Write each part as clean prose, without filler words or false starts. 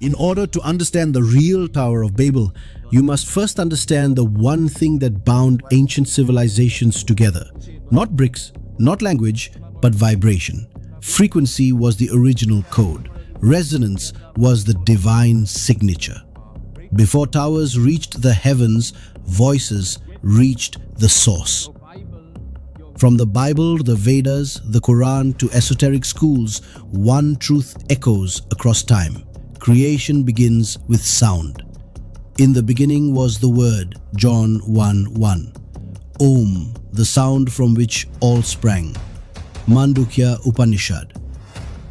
In order to understand the real Tower of Babel, you must first understand the one thing that bound ancient civilizations together. Not bricks, not language, but vibration. Frequency was the original code. Resonance was the divine signature. Before towers reached the heavens, voices reached the source. From the Bible, the Vedas, the Quran to esoteric schools, one truth echoes across time. Creation begins with sound. In the beginning was the Word, John 1:1. Om, the sound from which all sprang. Mandukya Upanishad.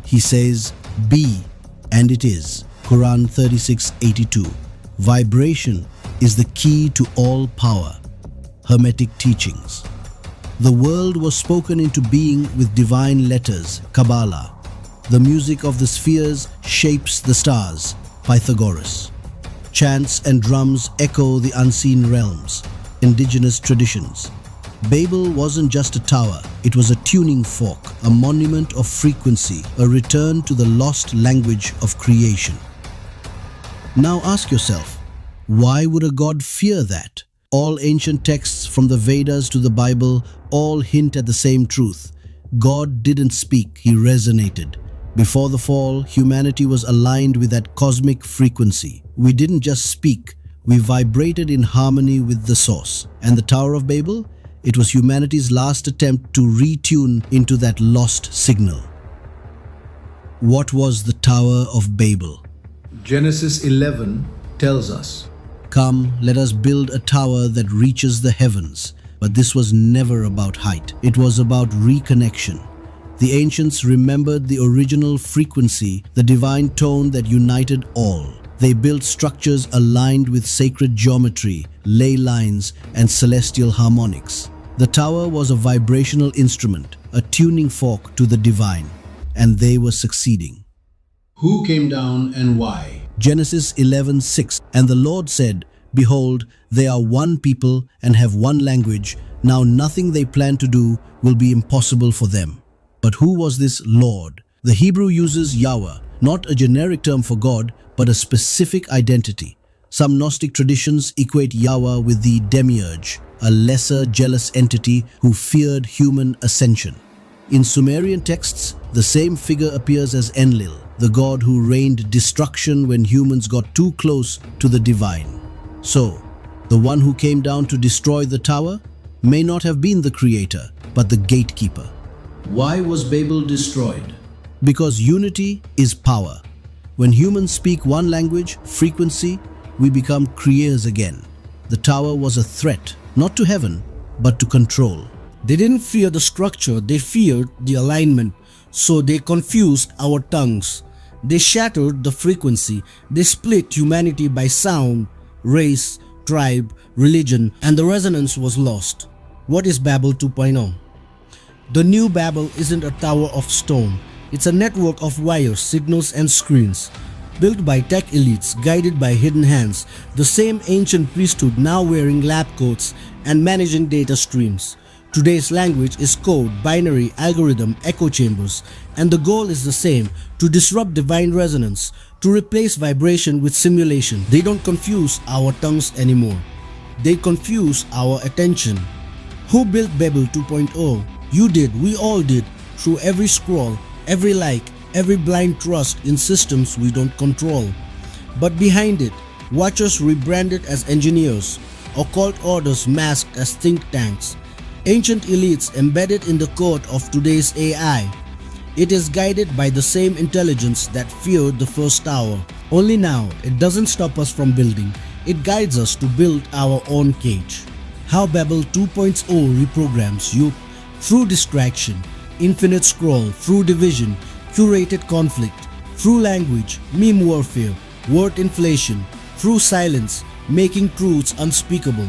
He says, be, and it is. Quran 36:82. Vibration is the key to all power. Hermetic teachings. The world was spoken into being with divine letters, Kabbalah. The music of the spheres shapes the stars, Pythagoras. Chants and drums echo the unseen realms, indigenous traditions. Babel wasn't just a tower, it was a tuning fork, a monument of frequency, a return to the lost language of creation. Now ask yourself, why would a god fear that? All ancient texts from the Vedas to the Bible all hint at the same truth. God didn't speak, he resonated. Before the fall, humanity was aligned with that cosmic frequency. We didn't just speak, we vibrated in harmony with the source. And the Tower of Babel? It was humanity's last attempt to retune into that lost signal. What was the Tower of Babel? Genesis 11 tells us, Come, let us build a tower that reaches the heavens. But this was never about height. It was about reconnection. The ancients remembered the original frequency, the divine tone that united all. They built structures aligned with sacred geometry, ley lines, and celestial harmonics. The tower was a vibrational instrument, a tuning fork to the divine, and they were succeeding. who came down and why? Genesis 11:6. And the Lord said, Behold, they are one people and have one language. Now nothing they plan to do will be impossible for them. But who was this Lord? The Hebrew uses Yahweh, not a generic term for God, but a specific identity. Some Gnostic traditions equate Yahweh with the demiurge, a lesser jealous entity who feared human ascension. In Sumerian texts, the same figure appears as Enlil, the god who rained destruction when humans got too close to the divine. So, the one who came down to destroy the tower may not have been the creator, but the gatekeeper. Why was Babel destroyed? Because unity is power. When humans speak one language, frequency, we become creators again. The tower was a threat, not to heaven, but to control. They didn't fear the structure, they feared the alignment. So they confused our tongues. They shattered the frequency. They split humanity by sound, race, tribe, religion, and the resonance was lost. What is Babel 2.0? The new Babel isn't a tower of stone. It's a network of wires, signals, and screens. Built by tech elites, guided by hidden hands, the same ancient priesthood now wearing lab coats and managing data streams. Today's language is code, binary, algorithm, echo chambers, and the goal is the same: to disrupt divine resonance, to replace vibration with simulation. They don't confuse our tongues anymore. They confuse our attention. Who built Babel 2.0? You did, we all did, through every scroll, every like, every blind trust in systems we don't control. But behind it, watchers rebranded as engineers, occult orders masked as think tanks, ancient elites embedded in the code of today's AI. It is guided by the same intelligence that feared the first tower. Only now, it doesn't stop us from building, it guides us to build our own cage. How Babel 2.0 reprograms you through distraction, infinite scroll, through division, curated conflict, through language, meme warfare, word inflation, through silence, making truths unspeakable.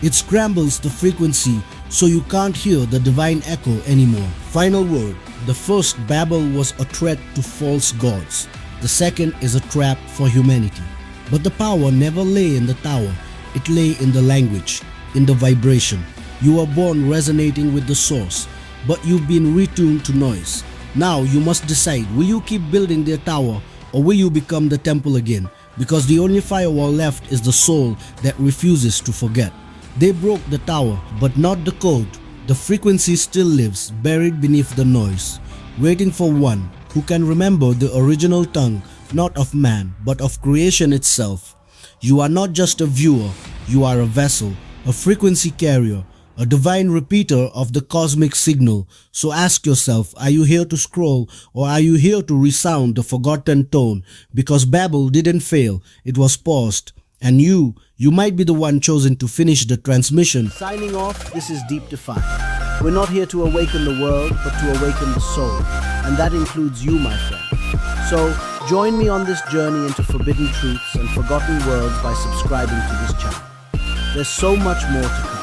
It scrambles the frequency so you can't hear the divine echo anymore. Final word: the first Babel was a threat to false gods. The second is a trap for humanity. But the power never lay in the tower, it lay in the language, in the vibration. You were born resonating with the source, but you've been retuned to noise. Now you must decide, will you keep building their tower Or will you become the temple again? Because the only firewall left is the soul that refuses to forget. They broke the tower, but not the code. The frequency still lives, buried beneath the noise, waiting for one who can remember the original tongue, not of man, but of creation itself. You are not just a viewer, you are a vessel, a frequency carrier, a divine repeater of the cosmic signal. So ask yourself, are you here to scroll, or are you here to resound the forgotten tone? Because Babel didn't fail, it was paused. And you might be the one chosen to finish the transmission. Signing off, this is Deep Defined. We're not here to awaken the world, but to awaken the soul. And that includes you, my friend. So, join me on this journey into forbidden truths and forgotten worlds by subscribing to this channel. There's so much more to come.